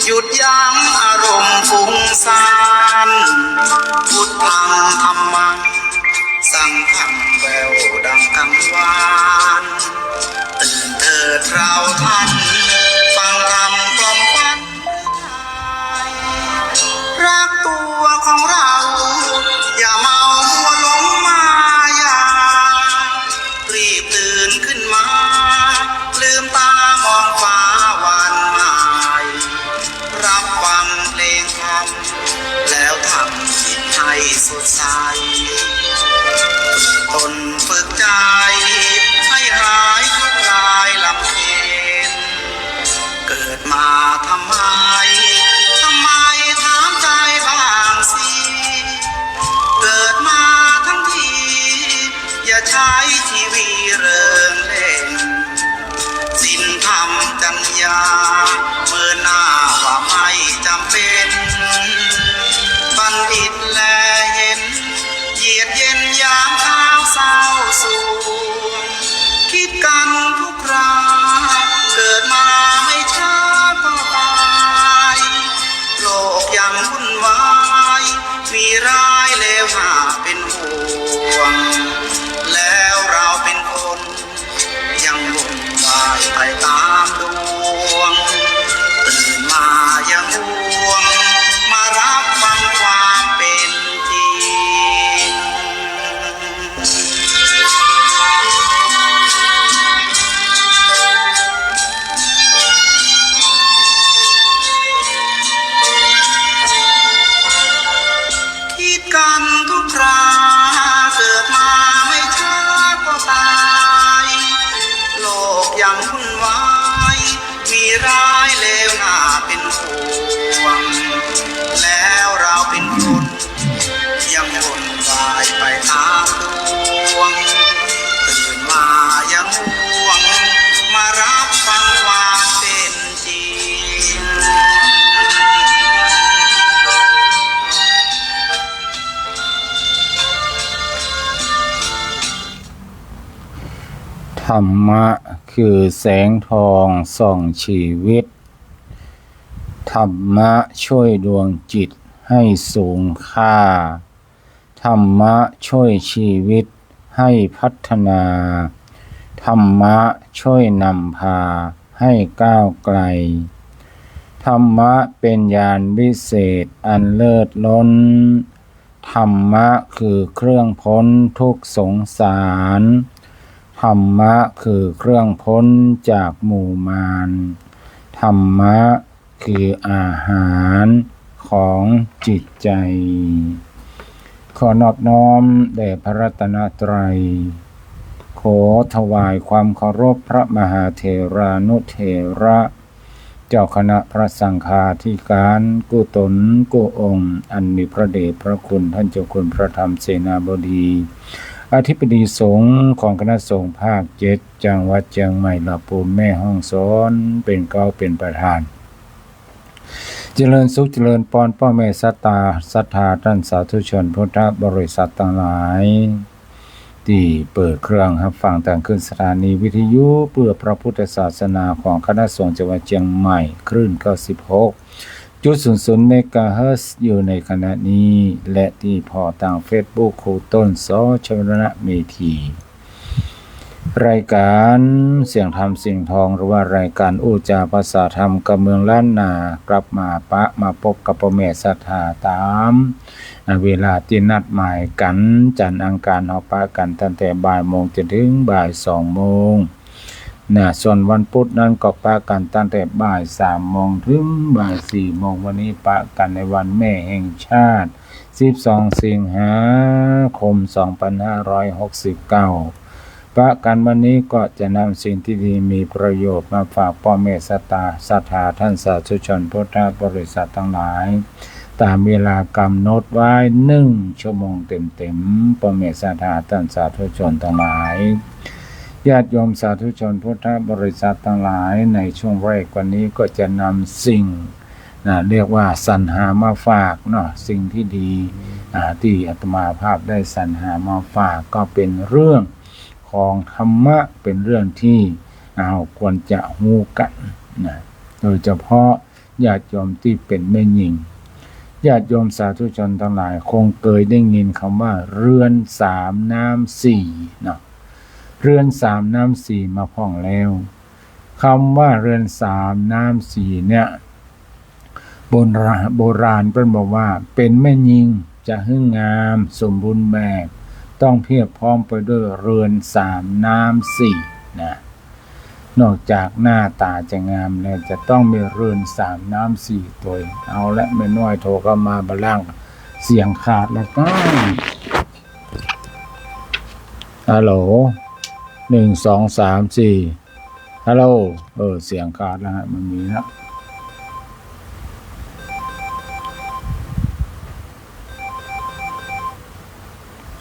หยุดยั้งอารมณ์ฟุ้งซ่านพุทธังธัมมังสังฆังแววดังกังวานตื่นเถิดเราท่านฟังธรรมกล่อมขวัญรักตัวของเราอย่าเมามัวหลงมายารีบตื่นขึ้นมาลืมตามองฟ้าวันใหม่รับฟังเพลงธรรมแล้วทำจิตให้สดใสตนฝึกใจให้หายทุกข์ลายลำเค็ญเกิดมาทำไมถามใจบ้างสิเกิดมาทั้งทีอย่าใช้ชีวิตเริงเล่นศีลธรรมจัญญาเมื่อหน้าว่าไม่จำเป็นบัณฑิตแลเห็นเหยียดเย็นยามเช้าเศร้าสูงคิดกันทุกคราเกิดมาไม่ช้าก็ตายโลกยังวุ่นวายมีร้ายเลวหาเป็นห่วงแล้วเราเป็นคนยังวุ่นวายไปตามดวงตื่นมายังห่วงมารับฟังความเป็นจริงคิดกันทุกคราเกิดมาไม่ช้าก็ตายโลกยังวุ่นวายมีร้ายเลวหน้าเป็นห่วงแล้วเราเป็นคนยังวุ่นวายไปตามดวงตื่นมายังห่วงมารับฟังความเป็นจริงธรรมะคือแสงทองส่องชีวิตธรรมะช่วยดวงจิตให้สูงค่าธรรมะช่วยชีวิตให้พัฒนาธรรมะช่วยนำพาให้ก้าวไกลธรรมะเป็นญาณวิเศษอันเลิศล้นธรรมะคือเครื่องพ้นทุกข์สงสารธรรมะคือเครื่องพ้นจากหมู่มารธรรมะคืออาหารของจิตใจขอนอบน้อมแด่พระรัตนตรัยขอถวายความเคารพพระมหาเถรานุเถระเจ้าคณะพระสังฆาธิการกุตนกุองค์อันมีพระเดชพระคุณท่านเจ้าคุณพระธรรมเสนาบดีอธิบดีสงฆ์ของคณะสงฆ์ภาค7จังหวัดเชียงใหม่ลำพูนแม่ฮ่องสอนเป็นเก้าเป็นประธานเจริญสุขเจริญพรพ่อแม่ศรัทธาท่านสาธุชนพุทธบริษัททั้งหลายที่เปิดเครื่องรับฟังต่างขึ้นสถานีวิทยุเพื่อพระพุทธศาสนาของคณะสงฆ์จังหวัดเชียงใหม่คลื่น96.00 เมกะเฮิรตซ์อยู่ในขณะนี้และที่พอทาง Facebook ครูต้นสชวนะเมธีรายการเสียงธรรมเสียงทองหรือว่ารายการอู้จาภาษาธรรมกับเมืองล้านนากลับมาพบกับพ่อแม่ศรัทธาตามเวลาที่นัดหมายกันจันทร์อังคารเฮาปะกันตั้งแต่บ่ายโมงจนถึงบ่าย2โมง ส่วนวันพุธนั้นก็ปะกันตั้งแต่บ่าย3 โมงถึงบ่าย 4 โมงวันนี้ปะกันในวันแม่แห่งชาติ12 สิงหาคม 2569ปะกันวันนี้ก็จะนำสิ่งที่ดีมีประโยชน์มาฝากพ่อแม่ศรัทธาท่านสาธุชนพุทธบริษัททั้งหลายตามเวลากำหนดไว้1 ชั่วโมงเต็มๆพ่อแม่ศรัทธาท่านสาธุชนทั้งหลายญาติโยมสาธุชนพุทธบริษัททั้งหลายในช่วงแรกวันนี้ก็จะนำสิ่งเรียกว่าสรรหามาฝากเนาะสิ่งที่ดีที่อาตมาภาพได้สรรหามาฝากก็เป็นเรื่องของธรรมะเป็นเรื่องที่ควรจะรู้กันนะโดยเฉพาะญาติโยมที่เป็นแม่หญิงญาติโยมสาธุชนทั้งหลายคงเคยได้ยินคำว่าเรือน3 น้ำ 4เนาะเรือน3 น้ำ 4มาพ้องแล้วคำว่าเรือน3 น้ำ 4เนี่ยโบราณเพิ่นบอกว่าเป็นแม่หญิงจะให้งามสมบูรณ์แบบต้องเพียบพร้อมไปด้วยเรือน3 น้ำ 4นะนอกจากหน้าตาจะงามแล้วจะต้องมีเรือน3 น้ำ 4ตัวเอาละแม่น้อยโทรเข้ามาบัลลังก์เสียงขาดแล้วก็ฮัลโหล1 2 3 4ฮัลโหลเสียงขาดแล้วมันมีแล้ว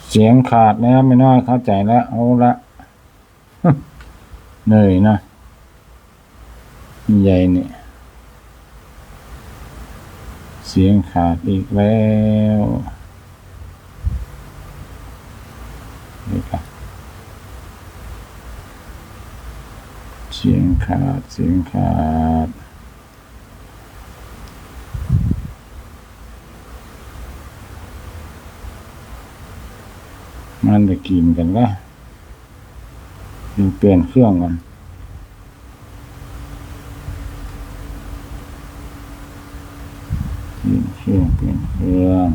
เสียงขาดแล้วไม่น้อยเข้าใจแล้วเอาละเหนื่อยนะใหญ่เนี่ยเสียงขาดอีกแล้วนี่ครับเสียงขาดมันจะกินกันละเปลี่ยนเครื่องกันเปลี่ยนเครื่อง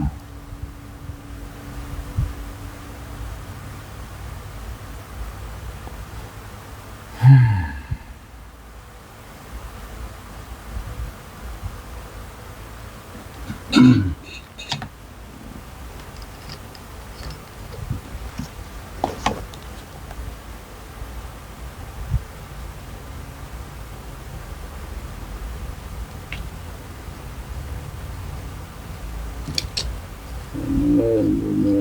เริ่มดู